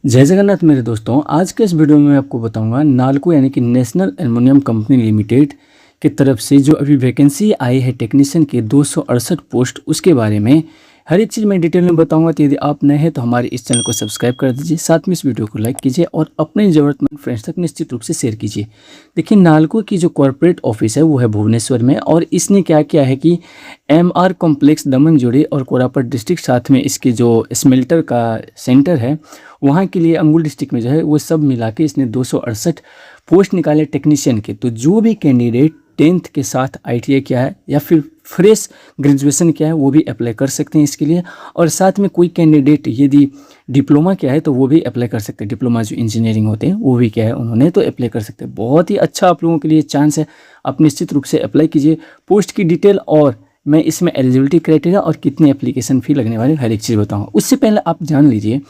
जय जगन्नाथ मेरे दोस्तों। आज के इस वीडियो में मैं आपको बताऊंगा नाल्को यानी कि नेशनल एल्युमिनियम कंपनी लिमिटेड की तरफ से जो अभी वैकेंसी आई है टेक्नीशियन के 268 पोस्ट, उसके बारे में हर एक चीज़ मैं डिटेल में बताऊंगा। तो यदि आप नए हैं तो हमारे इस चैनल को सब्सक्राइब कर दीजिए, साथ में इस वीडियो को लाइक कीजिए और अपने ज़रूरतमंद फ्रेंड्स तक निश्चित रूप से शेयर कीजिए। देखिए, नाल्को की जो कॉर्पोरेट ऑफिस है वो है भुवनेश्वर में, और इसने क्या किया है कि MR कॉम्प्लेक्स दमनजोड़ी और कोरापुट डिस्ट्रिक्ट, साथ में इसके जो स्मेल्टर का सेंटर है वहाँ के लिए अंगुल डिस्ट्रिक्ट में जो है वो सब मिला के इसने 268 पोस्ट निकाले टेक्नीशियन के। तो जो भी कैंडिडेट 10th के साथ ITI किया है या फिर फ्रेश ग्रेजुएशन किया है वो भी अप्लाई कर सकते हैं इसके लिए। और साथ में कोई कैंडिडेट यदि डिप्लोमा किया है तो वो भी अप्लाई कर सकते हैं। डिप्लोमा जो इंजीनियरिंग होते हैं वो भी किया है उन्होंने तो अप्लाई कर सकते हैं। बहुत ही अच्छा आप लोगों के लिए चांस है, आप निश्चित रूप से अप्लाई कीजिए। पोस्ट की डिटेल और मैं इसमें एलिजिबिलिटी क्राइटेरिया और कितनी एप्लीकेशन फ़ी लगने वाली हर एक चीज़ बताऊँगा। उससे पहले आप जान लीजिए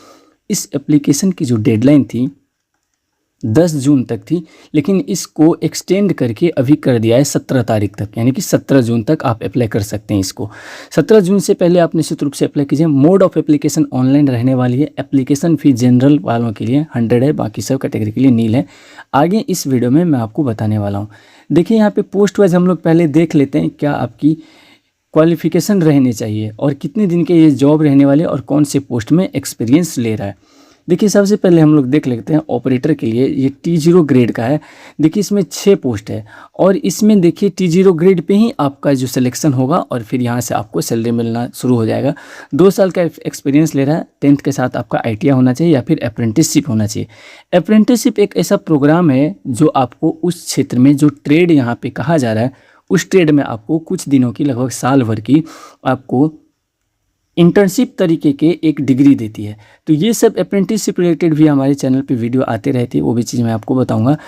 इस एप्लीकेशन की जो डेडलाइन थी 10 जून तक थी, लेकिन इसको एक्सटेंड करके अभी कर दिया है 17 तारीख तक, यानी कि 17 जून तक आप अप्लाई कर सकते हैं इसको। 17 जून से पहले आप निश्चित रूप से अप्लाई कीजिए। मोड ऑफ एप्लीकेशन ऑनलाइन रहने वाली है। एप्लीकेशन फ़ी जनरल वालों के लिए 100 है, बाकी सब कैटेगरी के लिए नील है। आगे इस वीडियो में मैं आपको बताने वाला हूँ। देखिए, यहाँ पे पोस्ट वाइज हम लोग पहले देख लेते हैं क्या आपकी क्वालिफिकेशन रहनी चाहिए और कितने दिन के ये जॉब रहने वाले और कौन से पोस्ट में एक्सपीरियंस ले रहा है। देखिए, सबसे पहले हम लोग देख लेते हैं ऑपरेटर के लिए। ये T0 ग्रेड का है। देखिए, इसमें 6 पोस्ट है और इसमें देखिए T0 ग्रेड पे ही आपका जो सिलेक्शन होगा और फिर यहाँ से आपको सैलरी मिलना शुरू हो जाएगा। 2 साल का एक्सपीरियंस ले रहा है। 10th के साथ आपका ITI होना चाहिए या फिर अप्रेंटिसशिप होना चाहिए। अप्रेंटिसशिप एक ऐसा प्रोग्राम है जो आपको उस क्षेत्र में जो ट्रेड यहाँ पे कहा जा रहा है उस ट्रेड में आपको कुछ दिनों की, लगभग साल भर की आपको इंटर्नशिप तरीके के एक डिग्री देती है। तो ये सब अप्रेंटिसशिप रिलेटेड भी हमारे चैनल पे वीडियो आते रहती है, वो भी चीज़ मैं आपको बताऊंगा।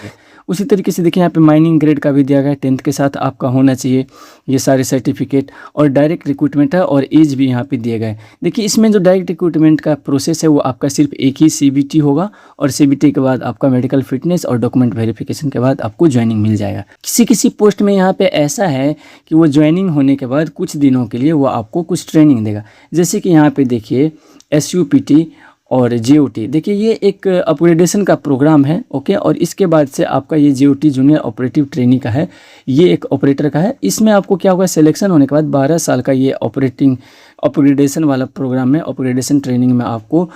उसी तरीके से देखिए, यहाँ पे माइनिंग ग्रेड का भी दिया गया है। 10th के साथ आपका होना चाहिए ये सारे सर्टिफिकेट, और डायरेक्ट रिक्रूटमेंट है और एज भी यहाँ पे दिए गए। देखिए, इसमें जो डायरेक्ट रिक्रूटमेंट का प्रोसेस है वो आपका सिर्फ एक ही CBT होगा, और CBT के बाद आपका मेडिकल फिटनेस और डॉक्यूमेंट वेरिफिकेशन के बाद आपको ज्वाइनिंग मिल जाएगा। किसी किसी पोस्ट में यहाँ पे ऐसा है कि वो ज्वाइनिंग होने के बाद कुछ दिनों के लिए वो आपको कुछ ट्रेनिंग देगा। जैसे कि यहाँ पे देखिए SUPT और JOT। देखिए, ये एक अपग्रेडेशन का प्रोग्राम है, ओके। और इसके बाद से आपका ये JOT जूनियर ऑपरेटिव ट्रेनिंग का है, ये एक ऑपरेटर का है। इसमें आपको क्या होगा, सिलेक्शन होने के बाद 12 साल का ये ऑपरेटिंग अपग्रेडेशन वाला प्रोग्राम में, अपग्रेडेशन ट्रेनिंग में आपको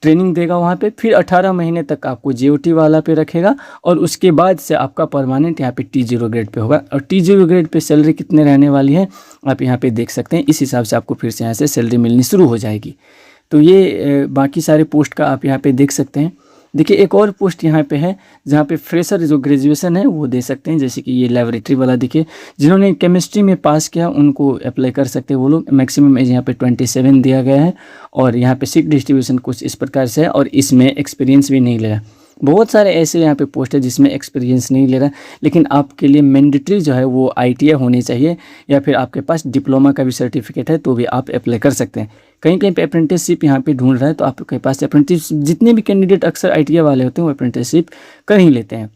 ट्रेनिंग देगा वहाँ पे। फिर 18 महीने तक आपको JOT वाला पे रखेगा और उसके बाद से आपका परमानेंट यहाँ पे T0 ग्रेड पे होगा। और T0 ग्रेड पे सैलरी कितने रहने वाली है आप यहाँ पे देख सकते हैं। इस हिसाब से आपको फिर से यहाँ से सैलरी मिलनी शुरू हो जाएगी। तो ये बाकी सारे पोस्ट का आप यहाँ पे देख सकते हैं। देखिए, एक और पोस्ट यहाँ पे है जहाँ पे फ्रेशर जो ग्रेजुएशन है वो दे सकते हैं। जैसे कि ये लेबोरेटरी वाला, देखिए जिन्होंने केमिस्ट्री में पास किया उनको अप्लाई कर सकते हैं वो लोग। मैक्सिमम एज यहाँ पे 27 दिया गया है, और यहाँ पे सीट डिस्ट्रीब्यूशन कुछ इस प्रकार से है, और इसमें एक्सपीरियंस भी नहीं ले रहा। बहुत सारे ऐसे यहाँ पे पोस्ट है जिसमें एक्सपीरियंस नहीं ले रहा, लेकिन आपके लिए मैंडेटरी जो है वो ITI होनी चाहिए, या फिर आपके पास डिप्लोमा का भी सर्टिफिकेट है तो भी आप अप्लाई कर सकते हैं। कहीं कहीं पे अप्रेंटिसशिप यहाँ पे ढूंढ रहा है तो आपके पास अप्रेंटिस, जितने भी कैंडिडेट अक्सर ITI वाले होते हैं वो अप्रेंटिसशिप कर ही लेते हैं।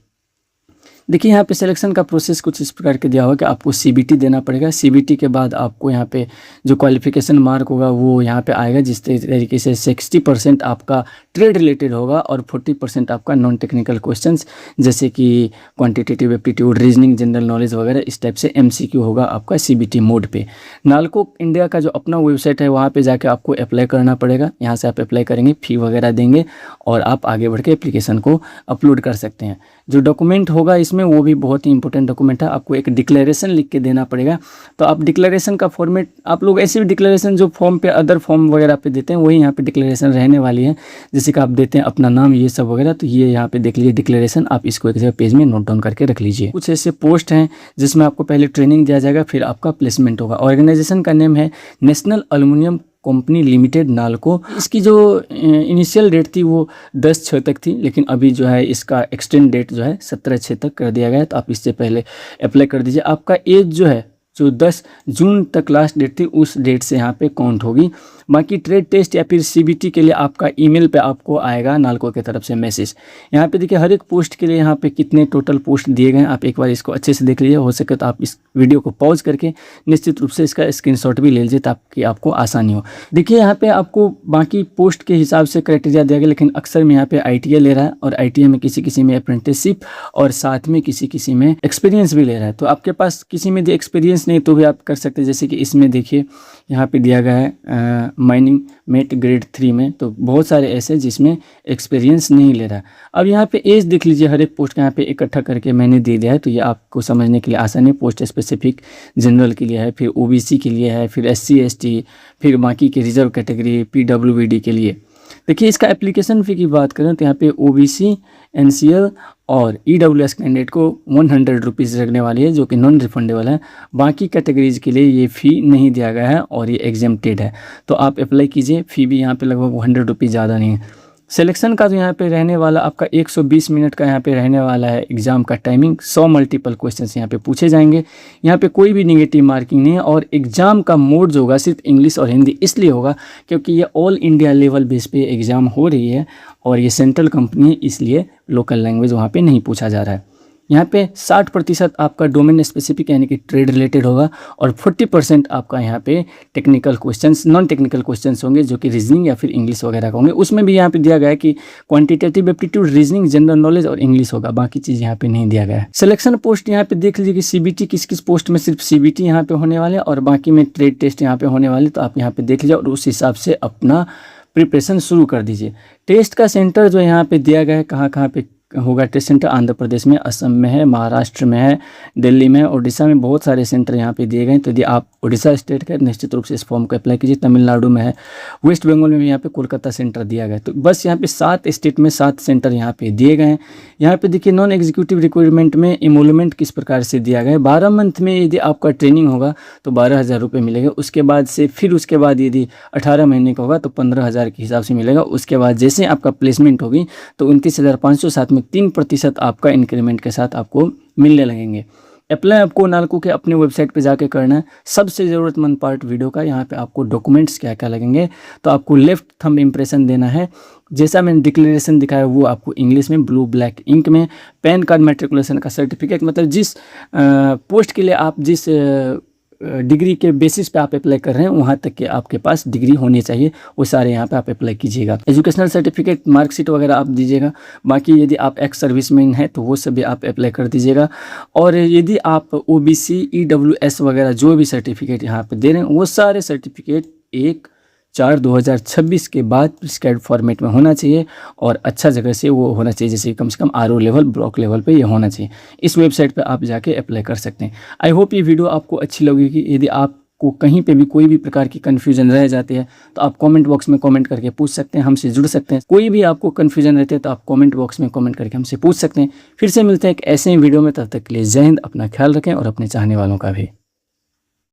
देखिए, यहाँ पे सिलेक्शन का प्रोसेस कुछ इस प्रकार के दिया हुआ कि आपको CBT देना पड़ेगा। CBT के बाद आपको यहाँ पे जो क्वालिफिकेशन मार्क होगा वो यहाँ पे आएगा, जिस तरीके से 60% आपका ट्रेड रिलेटेड होगा और 40% आपका नॉन टेक्निकल क्वेश्चंस जैसे कि quantitative aptitude, reasoning, general knowledge वगैरह इस टाइप से MCQ होगा आपका CBT मोड पे। नाल्को इंडिया का जो अपना वेबसाइट है वहाँ पर जाके आपको अप्लाई करना पड़ेगा। यहाँ से आप अप्लाई करेंगे, फ़ी वगैरह देंगे और आप आगे बढ़ के एप्लीकेशन को अपलोड कर सकते हैं। जो डॉक्यूमेंट होगा इसमें वो भी बहुत ही इंपॉर्टेंट डॉक्यूमेंट है। आपको एक डिक्लेरेशन लिख के देना पड़ेगा। तो आप डिक्लेरेशन का फॉर्मेट, आप लोग ऐसे भी डिक्लेरेशन जो फॉर्म पे अदर फॉर्म वगैरह पे देते हैं वही यहाँ पे डिक्लेरेशन रहने वाली है। जैसे कि आप देते हैं अपना नाम, ये सब वगैरह, तो ये यहाँ पे देख लीजिए डिक्लेरेशन। आप इसको एक जगह पेज में नोट डाउन करके रख लीजिए। कुछ ऐसे पोस्ट हैं जिसमें आपको पहले ट्रेनिंग दिया जाएगा, फिर आपका प्लेसमेंट होगा। ऑर्गेनाइजेशन का नेम है national aluminium company limited NALCO. इसकी जो इनिशियल डेट थी वो 10/6 तक थी, लेकिन अभी जो है इसका एक्सटेंड डेट जो है 17/6 तक कर दिया गया है। तो आप इससे पहले अप्लाई कर दीजिए। आपका एज जो है जो 10 जून तक लास्ट डेट थी उस डेट से यहाँ पे काउंट होगी। बाकी ट्रेड टेस्ट या फिर CBT के लिए आपका ईमेल पे आपको आएगा नालको की तरफ से मैसेज। यहाँ पे देखिए हर एक पोस्ट के लिए यहाँ पे कितने टोटल पोस्ट दिए गए हैं, आप एक बार इसको अच्छे से देख लीजिए। हो सके तो आप इस वीडियो को पॉज करके निश्चित रूप से इसका स्क्रीनशॉट भी ले लीजिए ताकि आपको आसानी हो। देखिए यहाँ पे आपको बाकी पोस्ट के हिसाब से क्राइटेरिया दिया गया, लेकिन अक्सर में यहाँ पे ITI ले रहा है और ITI में किसी में अप्रेंटिसशिप और साथ में किसी में एक्सपीरियंस भी ले रहा है। तो आपके पास किसी में एक्सपीरियंस नहीं तो भी आप कर सकते हैं। जैसे कि इसमें देखिए यहाँ पे दिया गया है माइनिंग मेट ग्रेड 3 में, तो बहुत सारे ऐसे जिसमें एक्सपीरियंस नहीं ले रहा है। अब यहाँ पे एज देख लीजिए, हर एक पोस्ट का यहाँ पे इकट्ठा करके मैंने दे दिया है, तो ये आपको समझने के लिए आसान है। पोस्ट स्पेसिफिक जनरल के लिए है, फिर OBC के लिए है, फिर SC ST, फिर बाकी के रिजर्व कैटेगरी PWBD के लिए। देखिए इसका एप्लीकेशन फ़ी की बात करें तो यहाँ पे OBC NCL और EWS कैंडिडेट को 100 रुपीज़ लगने वाली है, जो कि नॉन रिफंडेबल है। बाकी कैटेगरीज के लिए ये फ़ी नहीं दिया गया है और ये एग्जेम्प्टेड है, तो आप अप्लाई कीजिए। फ़ी भी यहाँ पे लगभग 100 रुपीज़ ज़्यादा नहीं है। सिलेक्शन का तो यहाँ पे रहने वाला आपका 120 मिनट का यहाँ पे रहने वाला है एग्ज़ाम का टाइमिंग। 100 मल्टीपल क्वेश्चंस यहाँ पे पूछे जाएंगे। यहाँ पे कोई भी नेगेटिव मार्किंग नहीं है और एग्ज़ाम का मोड जो होगा सिर्फ इंग्लिश और हिंदी इसलिए होगा क्योंकि ये ऑल इंडिया लेवल बेस पे एग्ज़ाम हो रही है और ये सेंट्रल कंपनी है, इसलिए लोकल लैंग्वेज वहाँ पर नहीं पूछा जा रहा है। यहाँ पे 60% आपका डोमेन स्पेसिफिक यानी कि ट्रेड रिलेटेड होगा और 40% आपका यहाँ पे technical questions, non technical questions होंगे जो कि रीजनिंग या फिर इंग्लिश वगैरह का होंगे। उसमें भी यहाँ पे दिया गया है कि quantitative aptitude, reasoning, general knowledge और इंग्लिश होगा, बाकी चीज़ यहाँ पे नहीं दिया गया है। सिलेक्शन पोस्ट यहाँ पे देख लीजिए कि CBT किस पोस्ट में सिर्फ CBT यहाँ पे होने वाले और बाकी में ट्रेड टेस्ट यहाँ पे होने वाले, तो आप यहाँ पे देख लीजिए और उस हिसाब से अपना प्रिपरेशन शुरू कर दीजिए। टेस्ट का सेंटर जो यहाँ पे दिया गया है कहाँ पे होगा टेस्ट सेंटर, आंध्र प्रदेश में, असम में है, महाराष्ट्र में है, दिल्ली में, उड़ीसा में, बहुत सारे सेंटर यहाँ पे दिए गए हैं। तो यदि आप उड़ीसा स्टेट का निश्चित रूप से इस फॉर्म को अप्लाई कीजिए। तमिलनाडु में है, वेस्ट बंगाल में भी यहाँ पे कोलकाता सेंटर दिया गया है। तो बस यहाँ पे 7 स्टेट में 7 सेंटर यहाँ पे दिए गए हैं। यहाँ पे देखिए नॉन एग्जीक्यूटिव रिक्वायरमेंट में इमोलमेंट किस प्रकार से दिया गया है। 12 मंथ में यदि आपका ट्रेनिंग होगा तो 12,000 रुपये मिलेगा। उसके बाद से फिर उसके बाद यदि 18 महीने का होगा तो 15,000 के हिसाब से मिलेगा। उसके बाद जैसे आपका प्लेसमेंट होगी तो 29,500, साथ में 3% आपका इंक्रीमेंट के साथ आपको मिलने लगेंगे। अप्लाई आपको नालको के अपने वेबसाइट पे जाके करना है। सबसे ज़रूरतमंद पार्ट वीडियो का, यहाँ पे आपको डॉक्यूमेंट्स क्या क्या लगेंगे, तो आपको लेफ्ट थंब इम्प्रेशन देना है। जैसा मैंने डिक्लेरेशन दिखाया वो आपको इंग्लिश में ब्लू ब्लैक इंक में, पैन कार्ड मैट्रिकुलेशन का सर्टिफिकेट, मतलब जिस पोस्ट के लिए आप जिस डिग्री के बेसिस पे आप अप्लाई कर रहे हैं वहाँ तक के आपके पास डिग्री होनी चाहिए, वो सारे यहाँ पे आप अप्लाई कीजिएगा। एजुकेशनल सर्टिफिकेट, मार्कशीट वगैरह आप दीजिएगा। बाकी यदि आप एक्स सर्विसमैन हैं तो वो सभी आप अप्लाई कर दीजिएगा। और यदि आप OBC EWS वगैरह जो भी सर्टिफिकेट यहाँ पे दे रहे हैं वो सारे सर्टिफिकेट 1/4/2026 के बाद प्रिस्क्राइब्ड फॉर्मेट में होना चाहिए और अच्छा जगह से वो होना चाहिए, जैसे कम से कम RO लेवल, ब्लॉक लेवल पे ये होना चाहिए। इस वेबसाइट पे आप जाके अप्लाई कर सकते हैं। आई होप ये वीडियो आपको अच्छी लगेगी। यदि आपको कहीं पे भी कोई भी प्रकार की कन्फ्यूजन रह जाती है तो आप कमेंट बॉक्स में कमेंट करके पूछ सकते हैं, हमसे जुड़ सकते हैं। कोई भी आपको कन्फ्यूजन रहती है तो आप कमेंट बॉक्स में कमेंट करके हमसे पूछ सकते हैं। फिर से मिलते हैं एक ऐसे ही वीडियो में, तब तक के लिए जय हिंद, अपना ख्याल रखें और अपने चाहने वालों का भी।